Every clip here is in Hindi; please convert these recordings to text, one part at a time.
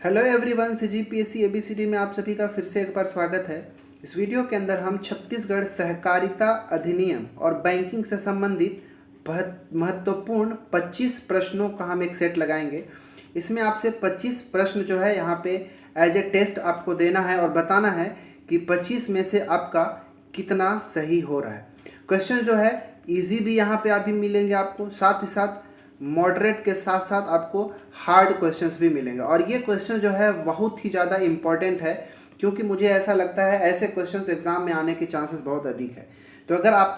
हेलो एवरीवन, सीजीपीएससी एबीसीडी में आप सभी का फिर से एक बार स्वागत है। इस वीडियो के अंदर हम छत्तीसगढ़ सहकारिता अधिनियम और बैंकिंग से संबंधित महत्वपूर्ण 25 प्रश्नों का हम एक सेट लगाएंगे। इसमें आपसे 25 प्रश्न जो है यहाँ पे एज ए टेस्ट आपको देना है और बताना है कि 25 में से आपका कितना सही हो रहा है। क्वेश्चन जो है इजी भी यहाँ पे अभी मिलेंगे आपको, साथ ही साथ मॉडरेट के साथ साथ आपको हार्ड क्वेश्चंस भी मिलेंगे। और ये क्वेश्चन जो है बहुत ही ज़्यादा इम्पॉर्टेंट है, क्योंकि मुझे ऐसा लगता है ऐसे क्वेश्चंस एग्जाम में आने के चांसेस बहुत अधिक है। तो अगर आप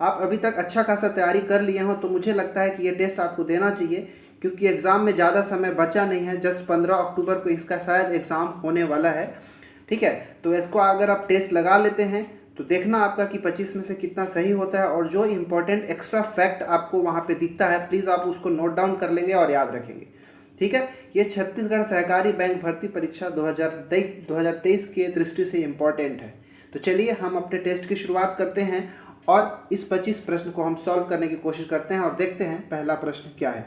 अभी तक अच्छा खासा तैयारी कर लिए हो तो मुझे लगता है कि ये टेस्ट आपको देना चाहिए, क्योंकि एग्ज़ाम में ज़्यादा समय बचा नहीं है। जस्ट 15 अक्टूबर को इसका शायद एग्ज़ाम होने वाला है। ठीक है, तो इसको अगर आप टेस्ट लगा लेते हैं तो देखना आपका कि 25 में से कितना सही होता है। और जो इम्पोर्टेंट एक्स्ट्रा फैक्ट आपको वहाँ पे दिखता है, प्लीज़ आप उसको नोट डाउन कर लेंगे और याद रखेंगे। ठीक है, ये छत्तीसगढ़ सहकारी बैंक भर्ती परीक्षा 2023 के दृष्टि से इम्पोर्टेंट है। तो चलिए हम अपने टेस्ट की शुरुआत करते हैं और इस 25 प्रश्न को हम सॉल्व करने की कोशिश करते हैं और देखते हैं पहला प्रश्न क्या है।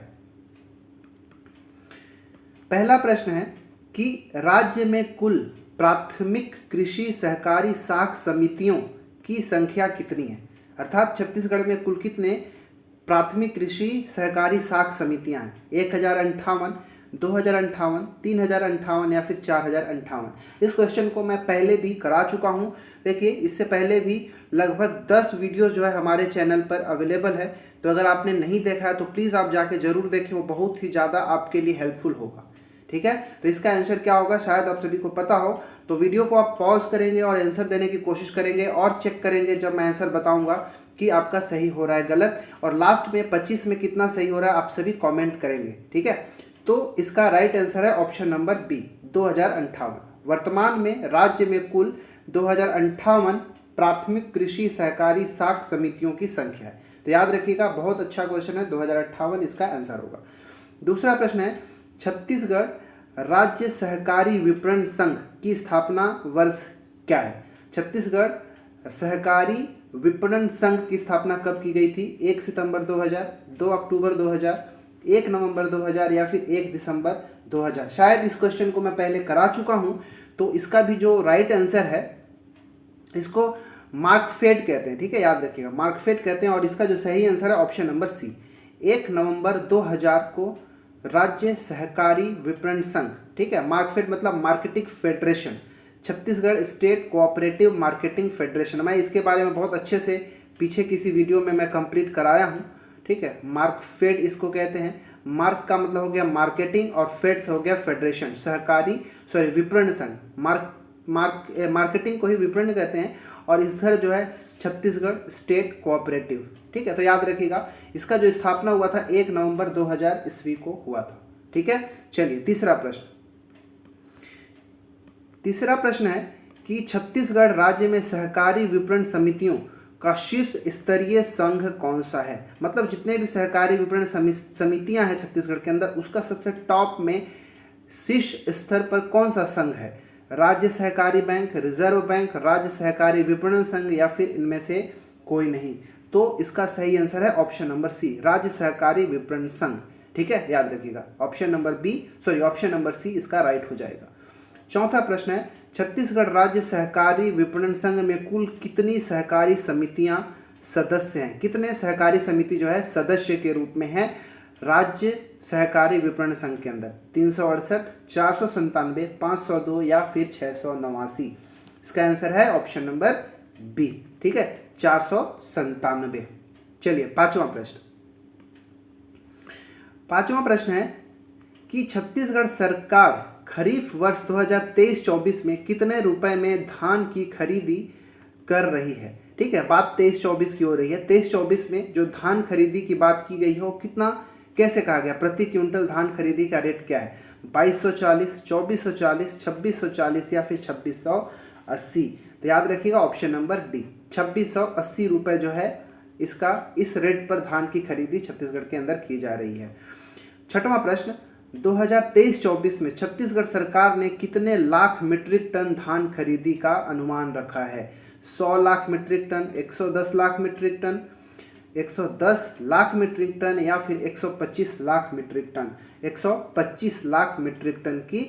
पहला प्रश्न है कि राज्य में कुल प्राथमिक कृषि सहकारी साख समितियों की संख्या कितनी है। अर्थात छत्तीसगढ़ में कुल कितने प्राथमिक कृषि सहकारी साख समितियां हैं। 1058, 2058, 3058 या फिर 4058। इस क्वेश्चन को मैं पहले भी करा चुका हूं। देखिए, इससे पहले भी लगभग 10 वीडियो जो है हमारे चैनल पर अवेलेबल है। तो अगर आपने नहीं देखा है तो प्लीज़ आप जाके ज़रूर देखें, वो बहुत ही ज़्यादा आपके लिए हेल्पफुल होगा। ठीक है, तो इसका आंसर क्या होगा शायद आप सभी को पता हो। तो वीडियो को आप पॉज करेंगे और आंसर देने की कोशिश करेंगे और चेक करेंगे जब मैं आंसर बताऊंगा कि आपका सही हो रहा है गलत। और लास्ट में 25 में कितना सही हो रहा है आप सभी कमेंट करेंगे। ठीक है, तो इसका राइट आंसर है ऑप्शन नंबर बी, 2058। वर्तमान में राज्य में कुल 2058 प्राथमिक कृषि सहकारी साख समितियों की संख्या है। तो याद रखिएगा, बहुत अच्छा क्वेश्चन है, 2058 इसका आंसर होगा। दूसरा प्रश्न है, छत्तीसगढ़ राज्य सहकारी विपणन संघ की स्थापना वर्ष क्या है। छत्तीसगढ़ सहकारी विपणन संघ की स्थापना कब की गई थी। 1 सितंबर 2000, 2 अक्टूबर 2000, 1 नवंबर 2000 या फिर 1 दिसंबर 2000। शायद इस क्वेश्चन को मैं पहले करा चुका हूं। तो इसका भी जो राइट आंसर है, इसको मार्कफेड कहते हैं। ठीक है, याद रखिएगा, मार्कफेड कहते हैं। और इसका जो सही आंसर है ऑप्शन नंबर सी, 1 नवंबर 2000 को राज्य सहकारी विपणन संघ। ठीक है, मार्कफेड मतलब marketing federation, Chhattisgarh state cooperative marketing federation. मैं इसके बारे में बहुत अच्छे से पीछे किसी वीडियो में मैं कंप्लीट कराया हूँ। ठीक है, मार्कफेड इसको कहते हैं। मार्क का मतलब हो गया मार्केटिंग और फेड से हो गया फेडरेशन, विपणन संघ। मार्केटिंग को ही विपणन कहते हैं और इधर जो है छत्तीसगढ़ स्टेट कोऑपरेटिव। ठीक है, तो याद रखिएगा, इसका जो स्थापना हुआ था 1 नवंबर 2000 ईस्वी को हुआ था। ठीक है, चलिए तीसरा प्रश्न है कि छत्तीसगढ़ राज्य में सहकारी विपणन समितियों का शीर्ष स्तरीय संघ कौन सा है। मतलब जितने भी सहकारी विपणन समितियां हैं छत्तीसगढ़ के अंदर, उसका सबसे टॉप में शीर्ष स्तर पर कौन सा संघ है। राज्य सहकारी बैंक, रिजर्व बैंक, राज्य सहकारी विपणन संघ या फिर इनमें से कोई नहीं। तो इसका सही आंसर है ऑप्शन नंबर सी, राज्य सहकारी विपणन संघ। ठीक है, याद रखिएगा, ऑप्शन नंबर सी इसका राइट हो जाएगा। चौथा प्रश्न है, छत्तीसगढ़ राज्य सहकारी विपणन संघ में कुल कितनी सहकारी समितियां सदस्य हैं। कितने सहकारी समिति जो है सदस्य के रूप में है राज्य सहकारी विपणन संघ के अंदर। 368, 497, 502 या फिर 689। इसका आंसर है ऑप्शन नंबर बी। ठीक है, 497। चलिए पांचवा प्रश्न है कि छत्तीसगढ़ सरकार खरीफ वर्ष 2023-24 में कितने रुपए में धान की खरीदी कर रही है। ठीक है, बात 23-24 की हो रही है। 23-24 में जो धान खरीदी की बात की गई है वो कितना, कैसे कहा गया, प्रति क्विंटल धान खरीदी का रेट क्या है। 2240, 2440, 2640 या फिर 2680। तो याद रखिएगा ऑप्शन नंबर डी, 2680 रुपये जो है इसका, इस रेट पर धान की खरीदी छत्तीसगढ़ के अंदर की जा रही है। छठवां प्रश्न, 2023-24 में छत्तीसगढ़ सरकार ने कितने लाख मीट्रिक टन धान खरीदी का अनुमान रखा है। 100 lakh metric ton, 110 lakh metric ton, 110 lakh metric ton या फिर 125 lakh metric ton. 125 lakh metric ton की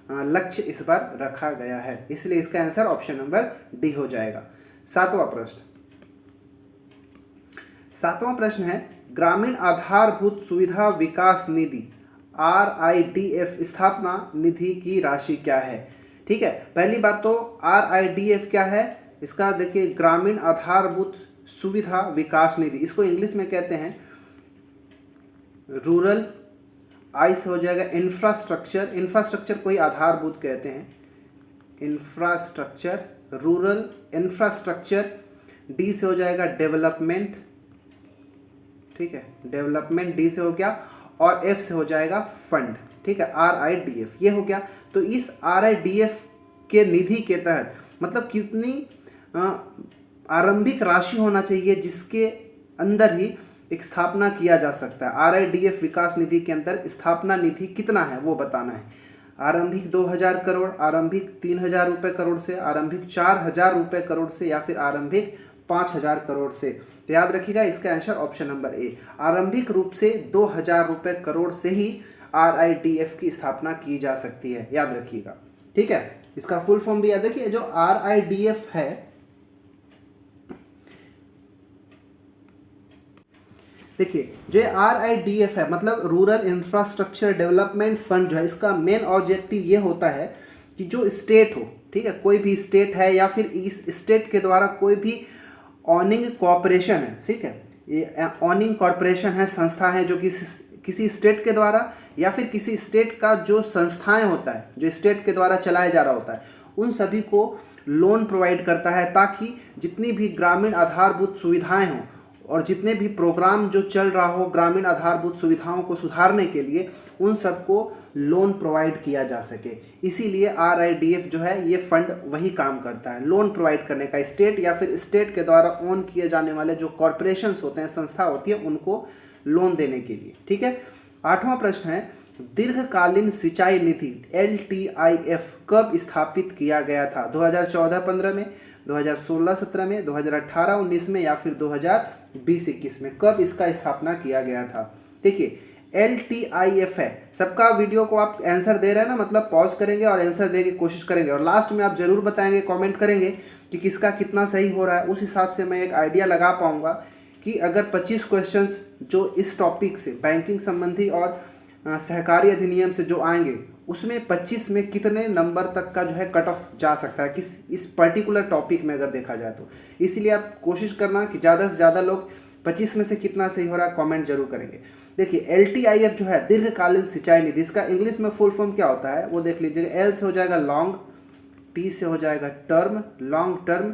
लक्ष्य इस बार रखा गया है, इसलिए इसका आंसर ऑप्शन नंबर डी हो जाएगा। सातवां प्रश्न है ग्रामीण आधारभूत सुविधा विकास निधि RIDF स्थापना निधि की राशि क्या है। ठीक है, पहली बात तो RIDF क्या है, इसका देखिए ग्रामीण आधारभूत सुविधा विकास निधि, इसको इंग्लिश में कहते हैं रूरल, आई से हो जाएगा इंफ्रास्ट्रक्चर, इंफ्रास्ट्रक्चर को ही आधारभूत कहते हैं, इंफ्रास्ट्रक्चर, रूरल इंफ्रास्ट्रक्चर, डी से हो जाएगा डेवलपमेंट, ठीक है, डेवलपमेंट डी से हो गया, और एफ से हो जाएगा फंड, ठीक है, RIDF ये हो गया। तो इस RIDF के निधि के तहत मतलब कितनी आरंभिक राशि होना चाहिए जिसके अंदर ही एक स्थापना किया जा सकता है। RIDF विकास निधि के अंदर स्थापना निधि कितना है वो बताना है। आरंभिक 2000 करोड़, आरंभिक 3000 रुपये करोड़ से, आरंभिक 4000 रुपये करोड़ से, या फिर आरंभिक 5000 करोड़ से। तो याद रखिएगा इसका आंसर ऑप्शन नंबर ए, आरंभिक रूप से 2000 रुपये करोड़ से ही RIDF की स्थापना की जा सकती है, याद रखिएगा। ठीक है, इसका फुल फॉर्म भी याद रखिए। जो RIDF है, देखिए जो RIDF है मतलब रूरल इंफ्रास्ट्रक्चर डेवलपमेंट फंड जो है, इसका मेन ऑब्जेक्टिव ये होता है कि जो स्टेट हो, ठीक है, कोई भी स्टेट है या फिर इस स्टेट के द्वारा कोई भी ऑनिंग कॉरपोरेशन है, ठीक है, ये ऑनिंग कॉरपोरेशन है, संस्था है जो किसी स्टेट के द्वारा या फिर किसी स्टेट का जो संस्थाएं होता है जो स्टेट के द्वारा चलाया जा रहा होता है, उन सभी को लोन प्रोवाइड करता है ताकि जितनी भी ग्रामीण आधारभूत सुविधाएं हों और जितने भी प्रोग्राम जो चल रहा हो ग्रामीण आधारभूत सुविधाओं को सुधारने के लिए, उन सबको लोन प्रोवाइड किया जा सके। इसीलिए RIDF जो है ये फंड वही काम करता है, लोन प्रोवाइड करने का, स्टेट या फिर स्टेट के द्वारा ओन किए जाने वाले जो कॉरपोरेशंस होते हैं, संस्था होती है, उनको लोन देने के लिए। ठीक है, आठवां प्रश्न है दीर्घकालीन सिंचाई निधि LTIF कब स्थापित किया गया था। 2014-15 में, 2016-17 में, 2018-19 में, या फिर 2020-21 में, कब इसका स्थापना किया गया था। देखिए LTIF है, सबका वीडियो को आप आंसर दे रहे हैं ना, मतलब पॉज करेंगे और आंसर देने की कोशिश करेंगे, और लास्ट में आप जरूर बताएंगे, कमेंट करेंगे कि किसका कितना सही हो रहा है। उस हिसाब से मैं एक आइडिया लगा पाऊंगा कि अगर 25 क्वेश्चंस जो इस टॉपिक से बैंकिंग संबंधी और सहकारी अधिनियम से जो आएंगे, उसमें 25 में कितने नंबर तक का जो है कट ऑफ जा सकता है किस इस पर्टिकुलर टॉपिक में अगर देखा जाए तो। इसीलिए आप कोशिश करना कि ज़्यादा से ज़्यादा लोग 25 में से कितना सही हो रहा है कमेंट जरूर करेंगे। देखिए LTIF जो है दीर्घकालीन सिंचाई निधि, इसका इंग्लिश में फुल फॉर्म क्या होता है वो देख लीजिएगा। L से हो जाएगा लॉन्ग, T से हो जाएगा टर्म, लॉन्ग टर्म,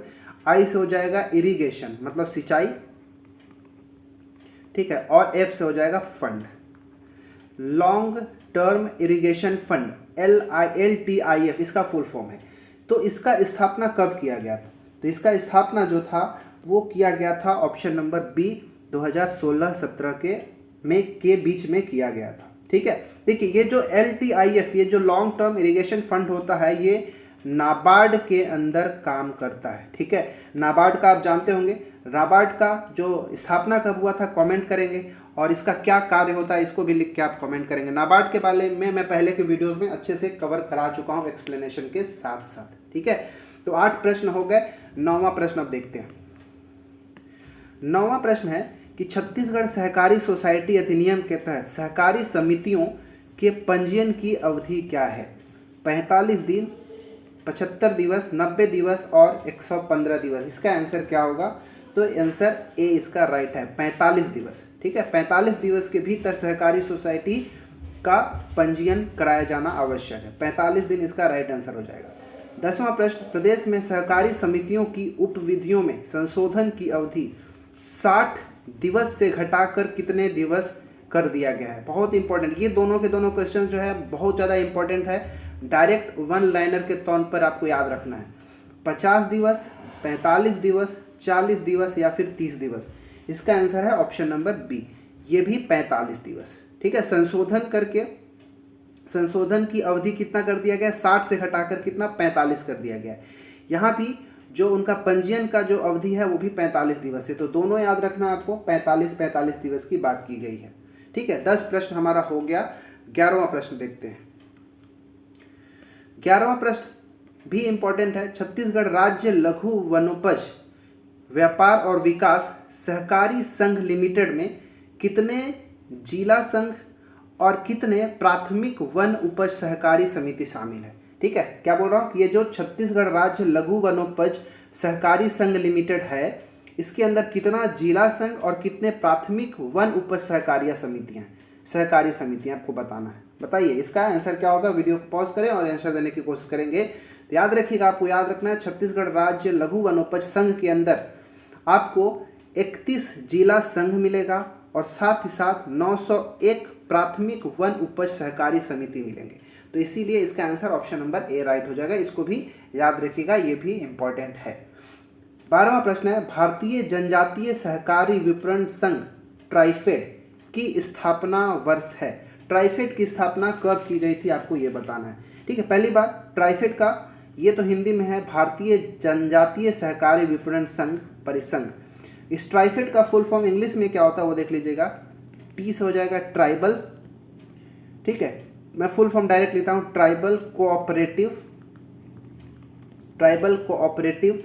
I से हो जाएगा इरिगेशन मतलब सिंचाई, ठीक है, और F से हो जाएगा fund, long term irrigation fund, LTIF इसका फुल फॉर्म है। तो इसका स्थापना कब किया गया था, तो इसका स्थापना जो था वो किया गया था ऑप्शन नंबर बी 2016-17 के बीच में किया गया था। ठीक है, देखिए ये जो LTIF ये जो लॉन्ग टर्म इरिगेशन फंड होता है ये नाबार्ड के अंदर काम करता है। ठीक है, नाबार्ड का आप जानते होंगे, नाबार्ड का जो स्थापना कब हुआ था कमेंट करेंगे, और इसका क्या कार्य होता है इसको भी लिख के आप कमेंट करेंगे। नाबार्ड के बारे में मैं पहले के वीडियोस में अच्छे से कवर करा चुका हूँ एक्सप्लेनेशन के साथ साथ। ठीक है, तो 8 प्रश्न हो गए। 9वां प्रश्न अब देखते हैं। 9वां प्रश्न है कि छत्तीसगढ़ सहकारी सोसाइटी अधिनियम के तहत सहकारी समितियों के पंजीयन की अवधि क्या है। 45 दिन, 75 दिवस, 90 दिवस और 115 दिवस। इसका आंसर क्या होगा, तो आंसर ए इसका राइट है, 45 दिवस। ठीक है, 45 दिवस के भीतर सहकारी सोसाइटी का पंजीयन कराया जाना आवश्यक है। 45 दिन इसका राइट आंसर हो जाएगा। 10वां प्रश्न, प्रदेश में सहकारी समितियों की उपविधियों में संशोधन की अवधि 60 दिवस से घटाकर कितने दिवस कर दिया गया है। बहुत इंपॉर्टेंट, ये दोनों के दोनों क्वेश्चन जो है बहुत ज़्यादा इंपॉर्टेंट है, डायरेक्ट वन लाइनर के तौर पर आपको याद रखना है। 50 दिवस, 45 दिवस, 40 दिवस या फिर 30 दिवस। इसका आंसर है ऑप्शन नंबर बी, ये भी 45 दिवस। ठीक है, संशोधन करके संशोधन की अवधि कितना कर दिया गया, 60 से घटाकर कितना 45 कर दिया गया है। यहाँ भी जो उनका पंजीयन का जो अवधि है वो भी 45 दिवस है, तो दोनों याद रखना आपको, 45 दिवस की बात की गई है। ठीक है, 10 प्रश्न हमारा हो गया। 11वां प्रश्न देखते हैं। 11वां प्रश्न भी इंपॉर्टेंट है। छत्तीसगढ़ राज्य लघु वनोपज व्यापार और विकास सहकारी संघ लिमिटेड में कितने जिला संघ और कितने प्राथमिक वन उपज सहकारी समिति शामिल है? ठीक है, क्या बोल रहा हूँ कि ये जो छत्तीसगढ़ राज्य लघु वनोपज सहकारी संघ लिमिटेड है, इसके अंदर कितना जिला संघ और कितने प्राथमिक वन उपज सहकारी समितियां आपको बताना है। बताइए इसका आंसर क्या होगा। वीडियो को पॉज करें और आंसर देने की कोशिश करेंगे। तो याद रखिएगा, आपको याद रखना है छत्तीसगढ़ राज्य लघु वनोपज संघ के अंदर आपको 31 जिला संघ मिलेगा और साथ ही साथ 901 प्राथमिक वन उपज सहकारी समिति मिलेंगे। तो इसीलिए इसका answer option number A right हो जाएगा। इसको भी याद रखिएगा, ये भी इंपॉर्टेंट है। 12वां प्रश्न है, भारतीय जनजातीय सहकारी विपणन संघ ट्राइफेड की स्थापना वर्ष है। ट्राइफेड की स्थापना कब की गई थी, आपको ये बताना है। ठीक है, पहली बात ट्राइफेड का ये तो हिंदी में है भारतीय जनजातीय सहकारी विपणन संघ परिसंघ। इस ट्राइफेड का फुल फॉर्म इंग्लिश में क्या होता है वो देख लीजिएगा। टी से हो जाएगा ट्राइबल, ठीक है, मैं फुल फॉर्म डायरेक्ट लेता हूँ, tribal cooperative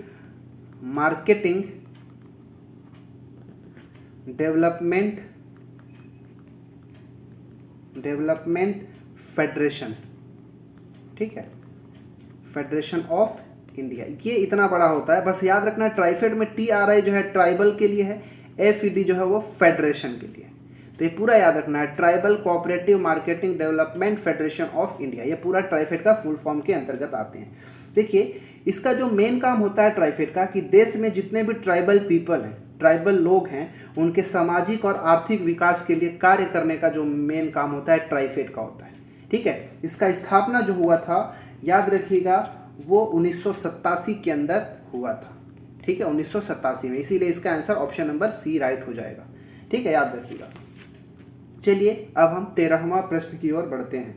marketing development federation. ठीक है, फेडरेशन ऑफ इंडिया। ये इतना बड़ा होता है, बस याद रखना ट्राइफेड में TRI जो है ट्राइबल के लिए है, FED जो है वो फेडरेशन के लिए। तो ये पूरा याद रखना है, tribal cooperative marketing development federation of India. ये पूरा ट्राइफेड का फुल फॉर्म के अंतर्गत आते हैं। देखिए इसका जो मेन काम होता है ट्राइफेड का कि देश में जितने भी ट्राइबल पीपल हैं, ट्राइबल लोग हैं, उनके सामाजिक और आर्थिक विकास के लिए कार्य करने का जो मेन काम होता है ट्राइफेड का होता है। ठीक है, इसका स्थापना जो हुआ था याद रखिएगा वो 1987 के अंदर हुआ था। ठीक है, 1987 में, इसीलिए इसका answer option number C right हो जाएगा। ठीक है, याद रखिएगा। चलिए अब हम 13वां प्रश्न की ओर बढ़ते हैं।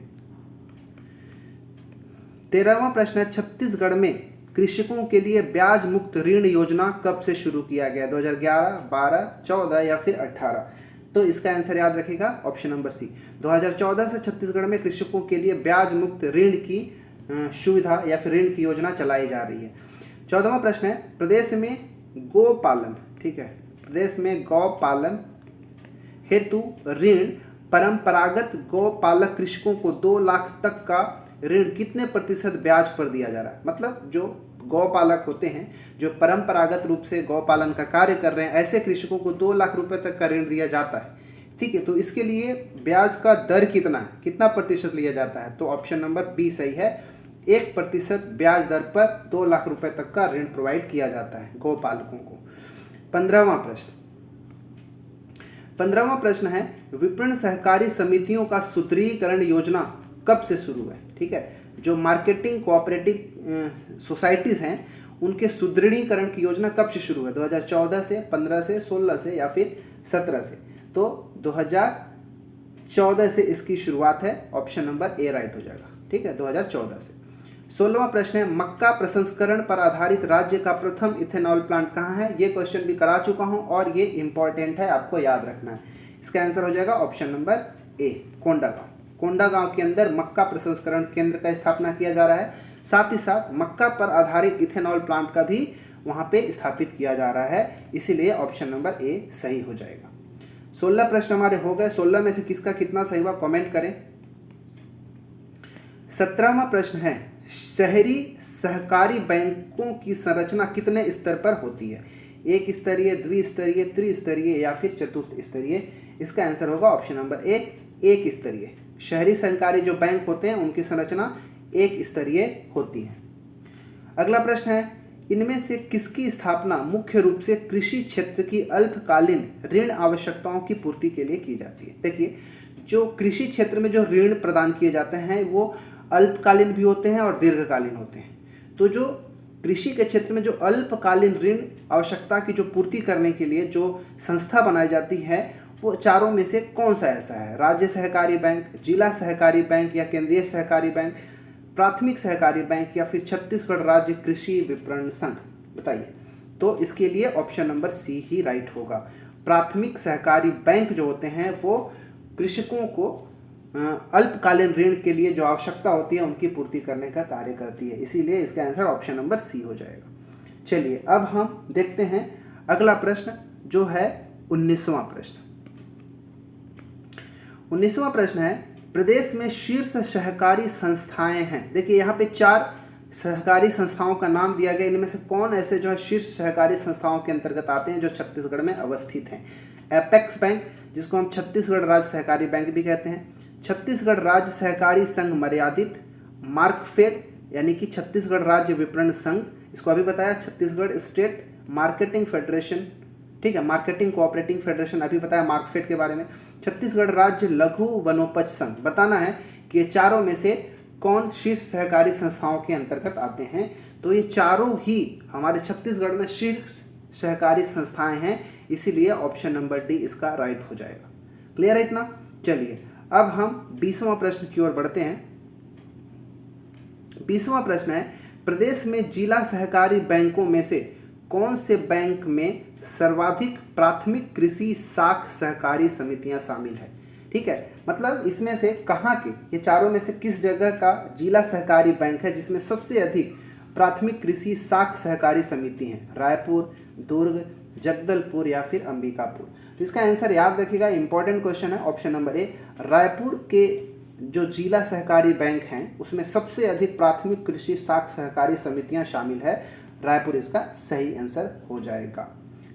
13वां प्रश्न है, छत्तीसगढ़ में कृषकों के लिए ब्याज मुक्त ऋण योजना कब से शुरू किया गया? 2011, 12, 14 या फिर 18? तो इसका आंसर याद रखिएगा ऑप्शन नंबर सी। 2014 से छत्तीसगढ़ में कृषकों के लिए ब्याज मुक्त ऋण की सुविधा या फिर ऋण की योजना चलाई जा रही है। 14वां प्रश्न है, प्रदेश में गौपालन, ठीक है, प्रदेश में गौपालन हेतु ऋण परंपरागत गौपालक कृषकों को 2 लाख तक का ऋण कितने प्रतिशत ब्याज पर दिया जा रहा है? मतलब जो गौपालक होते हैं, जो परंपरागत रूप से गौपालन का कार्य कर रहे हैं, ऐसे कृषकों को 2 लाख रुपए तक का ऋण दिया जाता है। ठीक है, तो इसके लिए ब्याज का दर कितना है, कितना प्रतिशत लिया जाता है? तो ऑप्शन नंबर बी सही है, 1% ब्याज दर पर 2 लाख रुपए तक का ऋण प्रोवाइड किया जाता है गौपालकों को। 15वां प्रश्न है, विपणन सहकारी समितियों का सुदृढ़ीकरण योजना कब से शुरू है? ठीक है, जो मार्केटिंग कोऑपरेटिव सोसाइटीज़ हैं उनके सुदृढ़ीकरण की योजना कब से शुरू है? 2014 से, 15 से, 16 से या फिर 17 से? तो 2014 से इसकी शुरुआत है, ऑप्शन नंबर ए राइट हो जाएगा। ठीक है, 2014 से। 16वां प्रश्न है, मक्का प्रसंस्करण पर आधारित राज्य का प्रथम इथेनॉल प्लांट कहाँ है? ये क्वेश्चन भी करा चुका हूँ और ये इंपॉर्टेंट है, आपको याद रखना है। इसका आंसर हो जाएगा option number A, Kondagaon. Kondagaon के अंदर मक्का प्रसंस्करण केंद्र का स्थापना किया जा रहा है। साथ ही साथ मक्का पर आधारित इथेनॉल प्लांट का भी वहाँ पे स्थापित किया जा रहा है, इसीलिए ऑप्शन नंबर ए सही हो जाएगा। 16 प्रश्न हमारे हो गए। 16 में से किसका कितना सही हुआ कमेंट करें। 17वां प्रश्न है, शहरी सहकारी बैंकों की संरचना कितने स्तर पर होती है? 1 स्तरीय, द्विस्तरीय, त्रिस्तरीय या फिर चतुर्थ स्तरीय? इसका आंसर होगा ऑप्शन नंबर ए, 1 स्तरीय। शहरी सहकारी जो बैंक होते हैं उनकी संरचना 1 स्तरीय होती है। अगला प्रश्न है, इनमें से किसकी स्थापना मुख्य रूप से कृषि क्षेत्र की अल्पकालीन ऋण आवश्यकताओं की पूर्ति के लिए की जाती है? देखिए, जो कृषि क्षेत्र में जो ऋण प्रदान किए जाते हैं वो अल्पकालीन भी होते हैं और दीर्घकालीन होते हैं। तो जो कृषि के क्षेत्र में जो अल्पकालीन ऋण आवश्यकता की जो पूर्ति करने के लिए जो संस्था बनाई जाती है वो चारों में से कौन सा ऐसा है? राज्य सहकारी बैंक, जिला सहकारी बैंक या केंद्रीय सहकारी बैंक, प्राथमिक सहकारी बैंक या फिर छत्तीसगढ़ राज्य कृषि विपणन संघ? बताइए। तो इसके लिए ऑप्शन नंबर सी ही राइट होगा। प्राथमिक सहकारी बैंक जो होते हैं वो कृषकों को अल्पकालीन ऋण के लिए जो आवश्यकता होती है उनकी पूर्ति करने का कार्य करती है। इसीलिए इसका आंसर ऑप्शन नंबर सी हो जाएगा। चलिए अब हम देखते हैं अगला प्रश्न जो है 19वां प्रश्न। 19वां प्रश्न है, प्रदेश में शीर्ष सहकारी संस्थाएं हैं। देखिए यहाँ पे 4 सहकारी संस्थाओं का नाम दिया गया, इनमें से कौन ऐसे जो है शीर्ष सहकारी संस्थाओं के अंतर्गत आते हैं जो छत्तीसगढ़ में अवस्थित हैं। एपेक्स बैंक, जिसको हम छत्तीसगढ़ राज्य सहकारी बैंक भी कहते हैं, छत्तीसगढ़ राज्य सहकारी संघ मर्यादित, मार्कफेड यानी कि छत्तीसगढ़ राज्य विपणन संघ, इसको अभी बताया, छत्तीसगढ़ स्टेट मार्केटिंग फेडरेशन, ठीक है, मार्केटिंग कोऑपरेटिंग फेडरेशन अभी बताया मार्कफेड के बारे में, छत्तीसगढ़ राज्य लघु वनोपज संघ। बताना है कि ये चारों में से कौन शीर्ष सहकारी संस्थाओं के अंतर्गत आते हैं। तो ये चारों ही हमारे छत्तीसगढ़ में शीर्ष सहकारी संस्थाएं हैं, इसीलिए ऑप्शन नंबर डी इसका राइट हो जाएगा। क्लियर है इतना? चलिए अब हम 20वां प्रश्न की ओर बढ़ते हैं। 20वां प्रश्न है, प्रदेश में जिला सहकारी बैंकों में से कौन से बैंक में सर्वाधिक प्राथमिक कृषि साख सहकारी समितियां शामिल है। ठीक है, मतलब इसमें से कहाँ के, ये चारों में से किस जगह का जिला सहकारी बैंक है जिसमें सबसे अधिक प्राथमिक कृषि साख सहकारी समिति हैं। रायपुर, दुर्ग, जगदलपुर या फिर अंबिकापुर। तो इसका आंसर याद रखिएगा, इंपॉर्टेंट क्वेश्चन है, ऑप्शन नंबर ए। रायपुर के जो जिला सहकारी बैंक हैं उसमें सबसे अधिक प्राथमिक कृषि साख सहकारी समितियां शामिल है। रायपुर इसका सही आंसर हो जाएगा।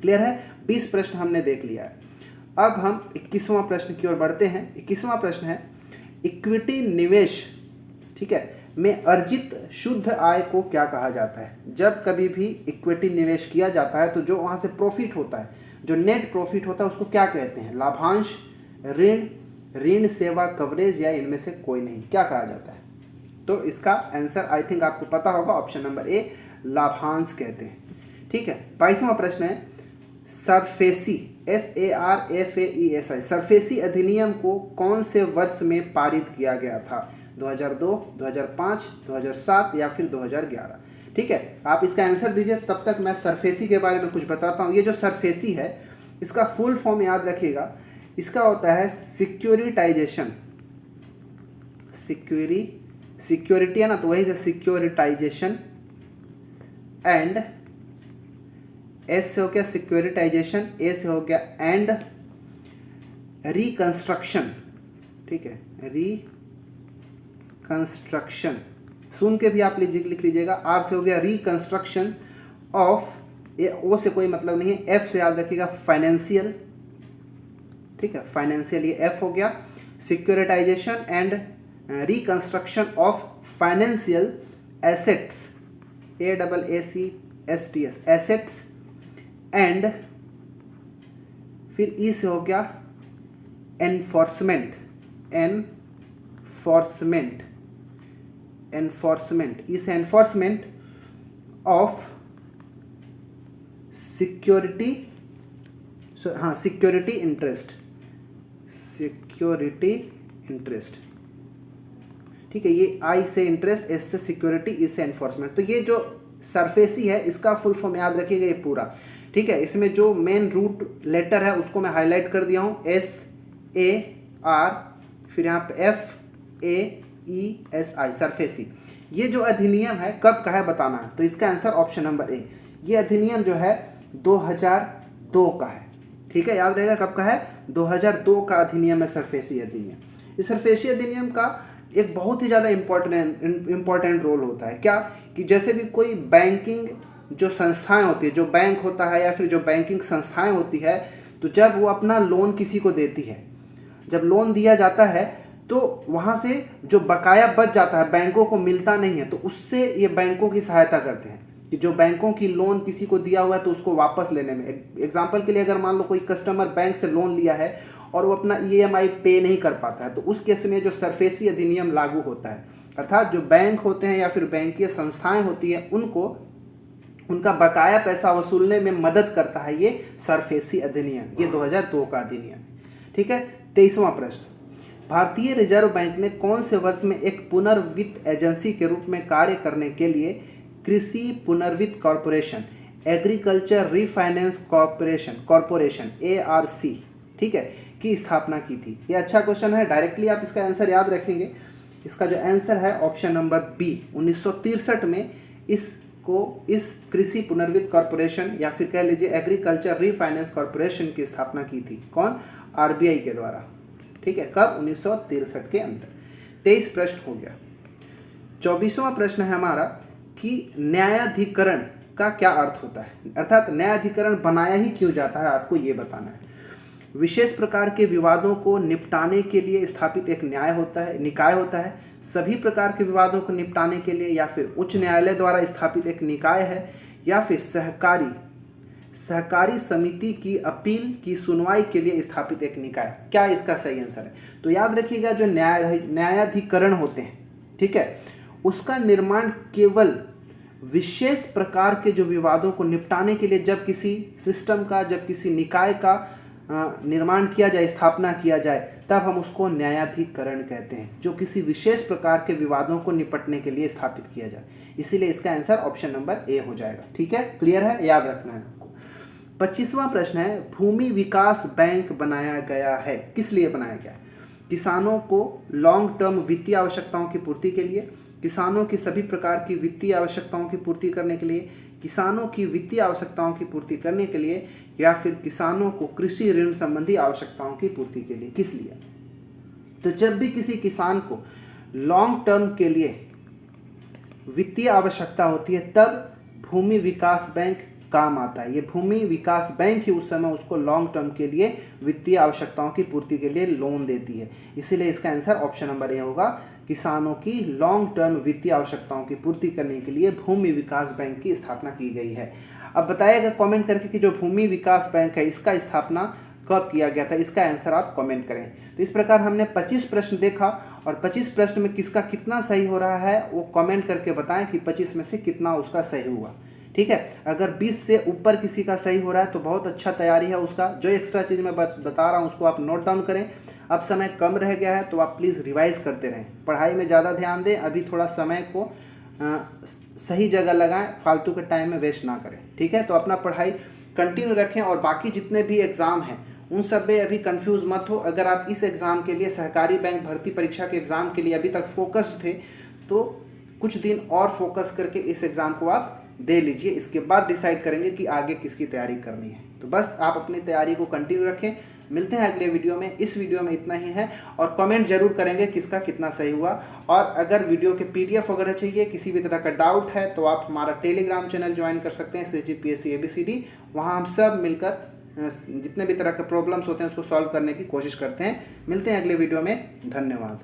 क्लियर है? 20 प्रश्न हमने देख लिया है। अब हम 21वां प्रश्न की ओर बढ़ते हैं। 21वां प्रश्न है, इक्विटी निवेश, ठीक है, में अर्जित शुद्ध आय को क्या कहा जाता है। जब कभी भी इक्विटी निवेश किया जाता है तो जो वहाँ से प्रॉफिट होता है, जो नेट प्रॉफिट होता है, उसको क्या कहते हैं। लाभांश, ऋण, ऋण सेवा कवरेज या इनमें से कोई नहीं, क्या कहा जाता है। तो इसका आंसर आई थिंक आपको पता होगा, ऑप्शन नंबर ए लाभांश कहते हैं। ठीक है, 22वां प्रश्न है, सरफेसी, SARFAESI, सरफेसी अधिनियम को कौन से वर्ष में पारित किया गया था। 2002, 2005, 2007 या फिर 2011। ठीक है, आप इसका आंसर दीजिए, तब तक मैं सरफेसी के बारे में कुछ बताता हूँ। ये जो सरफेसी है इसका फुल फॉर्म याद रखिएगा, इसका होता है सिक्योरिटाइजेशन, सिक्योरिटी है ना, तो वही से सिक्योरिटाइजेशन एंड, एस से हो गया सिक्योरिटाइजेशन, ए से हो गया एंड रिकंस्ट्रक्शन। ठीक है, रिकंस्ट्रक्शन सुन के भी आप लिख लीजिएगा। आर से हो गया रिकंस्ट्रक्शन ऑफ, ये ओ से कोई मतलब नहीं है, एफ से याद रखिएगा फाइनेंशियल। ठीक है, फाइनेंशियल, ये एफ हो गया। Securitization and reconstruction of financial assets, AACSTS, assets and, फिर ई से हो गया एनफोर्समेंट, ई से एनफोर्समेंट ऑफ सिक्योरिटी, हाँ सिक्योरिटी इंटरेस्ट, ठीक है, ये आई से इंटरेस्ट, एस से सिक्योरिटी, ई से एनफोर्समेंट। तो ये जो सरफेसी है इसका फुल फॉर्म याद रखिएगा ये पूरा। ठीक है, इसमें जो मेन रूट लेटर है उसको मैं हाईलाइट कर दिया हूँ, SAR, फिर यहाँ पे FAESI, सरफेसी। ये जो अधिनियम है कब का है बताना है, तो इसका आंसर ऑप्शन नंबर ए। ये अधिनियम जो है 2002 का है। ठीक है, याद रहेगा कब का है, 2002 का अधिनियम है सरफेसी अधिनियम। इस सरफेसी अधिनियम का एक बहुत ही ज़्यादा इम्पॉर्टेंट रोल होता है। क्या कि जैसे भी कोई बैंकिंग जो संस्थाएं होती है, जो बैंक होता है या फिर जो बैंकिंग संस्थाएं होती है, तो जब वो अपना लोन किसी को देती है, जब लोन दिया जाता है तो वहाँ से जो बकाया बच जाता है, बैंकों को मिलता नहीं है, तो उससे ये बैंकों की सहायता करते हैं कि जो बैंकों की लोन किसी को दिया हुआ है तो उसको वापस लेने में। एग्जाम्पल के लिए अगर मान लो कोई कस्टमर बैंक से लोन लिया है और वो अपना EMI पे नहीं कर पाता है, तो उस केस में जो सरफेसी अधिनियम लागू होता है, अर्थात जो बैंक होते हैं या फिर बैंकीय संस्थाएं होती हैं उनको उनका बकाया पैसा वसूलने में मदद करता है ये सरफेसी अधिनियम। ये 2002 का अधिनियम। ठीक है, 23वां प्रश्न, भारतीय रिजर्व बैंक ने कौन से वर्ष में एक पुनर्वित्त एजेंसी के रूप में कार्य करने के लिए कृषि पुनर्वित्त corporation, agriculture refinance corporation, ARC, ठीक है, की स्थापना की थी? ये अच्छा क्वेश्चन है, डायरेक्टली आप इसका आंसर याद रखेंगे। इसका जो आंसर है ऑप्शन नंबर बी, 1963 में इस कृषि पुनर्वित्त कॉर्पोरेशन या फिर कह लीजिए एग्रीकल्चर रीफाइनेंस कॉर्पोरेशन की स्थापना की थी। कौन? आरबीआई के द्वारा। ठीक है, कब? 1963 के अंदर। 23 प्रश्न हो गया। 24वां प्रश्न है हमारा कि न्यायाधिकरण का क्या अर्थ होता है, अर्थात न्यायाधिकरण बनाया ही क्यों जाता है, आपको ये बताना है। विशेष प्रकार के विवादों को निपटाने के लिए स्थापित एक निकाय होता है। सभी प्रकार के विवादों को निपटाने के लिए या फिर उच्च न्यायालय द्वारा स्थापित एक निकाय है, या फिर सहकारी समिति की अपील की सुनवाई के लिए स्थापित एक निकाय। क्या इसका सही आंसर है? तो याद रखिएगा, जो न्यायाधिकरण होते हैं, ठीक है, उसका निर्माण केवल विशेष प्रकार के जो विवादों को निपटाने के लिए जब किसी सिस्टम का, जब किसी निकाय का निर्माण किया जाए, स्थापना किया जाए, तब हम उसको न्यायाधिकरण कहते हैं, जो किसी विशेष प्रकार के विवादों को निपटने के लिए स्थापित किया जाए। इसीलिए इसका आंसर ऑप्शन नंबर ए हो जाएगा। ठीक है, क्लियर है, याद रखना है आपको। 25वां प्रश्न है, भूमि विकास बैंक बनाया गया है, किस लिए बनाया गया है? किसानों को लॉन्ग टर्म वित्तीय आवश्यकताओं की पूर्ति के लिए, किसानों की सभी प्रकार की वित्तीय आवश्यकताओं की पूर्ति करने के लिए, किसानों की वित्तीय आवश्यकताओं की पूर्ति करने के लिए, या फिर किसानों को कृषि ऋण संबंधी आवश्यकताओं की पूर्ति के लिए, किस लिए? तो जब भी किसी किसान को लॉन्ग टर्म के लिए वित्तीय आवश्यकता होती है, तब भूमि विकास बैंक काम आता है। ये भूमि विकास बैंक ही उस समय उसको लॉन्ग टर्म के लिए वित्तीय आवश्यकताओं की पूर्ति के लिए लोन देती है। इसीलिए इसका आंसर ऑप्शन नंबर ए होगा। किसानों की लॉन्ग टर्म वित्तीय आवश्यकताओं की पूर्ति करने के लिए भूमि विकास बैंक की स्थापना की गई है। अब बताइएगा कमेंट करके कि जो भूमि विकास बैंक है, इसका स्थापना कब किया गया था? इसका आंसर आप कमेंट करें। तो इस प्रकार हमने 25 प्रश्न देखा, और 25 प्रश्न में किसका कितना सही हो रहा है वो कमेंट करके बताएं कि 25 में से कितना उसका सही हुआ। ठीक है, अगर 20 से ऊपर किसी का सही हो रहा है तो बहुत अच्छा तैयारी है उसका। जो एक्स्ट्रा चीज़ मैं बता रहा हूँ उसको आप नोट डाउन करें। अब समय कम रह गया है तो आप प्लीज़ रिवाइज करते रहें, पढ़ाई में ज़्यादा ध्यान दें। अभी थोड़ा समय को सही जगह लगाएं, फालतू के टाइम में वेस्ट ना करें। ठीक है, तो अपना पढ़ाई कंटिन्यू रखें, और बाकी जितने भी एग्ज़ाम हैं उन सब में अभी कंफ्यूज मत हो। अगर आप इस एग्ज़ाम के लिए, सहकारी बैंक भर्ती परीक्षा के एग्ज़ाम के लिए अभी तक फोकस्ड थे, तो कुछ दिन और फोकस करके इस एग्ज़ाम को आप दे लीजिए। इसके बाद डिसाइड करेंगे कि आगे किसकी तैयारी करनी है। तो बस आप अपनी तैयारी को कंटिन्यू रखें। मिलते हैं अगले वीडियो में। इस वीडियो में इतना ही है, और कमेंट जरूर करेंगे किसका कितना सही हुआ। और अगर वीडियो के PDF वगैरह चाहिए, किसी भी तरह का डाउट है, तो आप हमारा टेलीग्राम चैनल ज्वाइन कर सकते हैं, CGPSC ABCD। वहाँ हम सब मिलकर जितने भी तरह के प्रॉब्लम्स होते हैं उसको सॉल्व करने की कोशिश करते हैं। मिलते हैं अगले वीडियो में। धन्यवाद।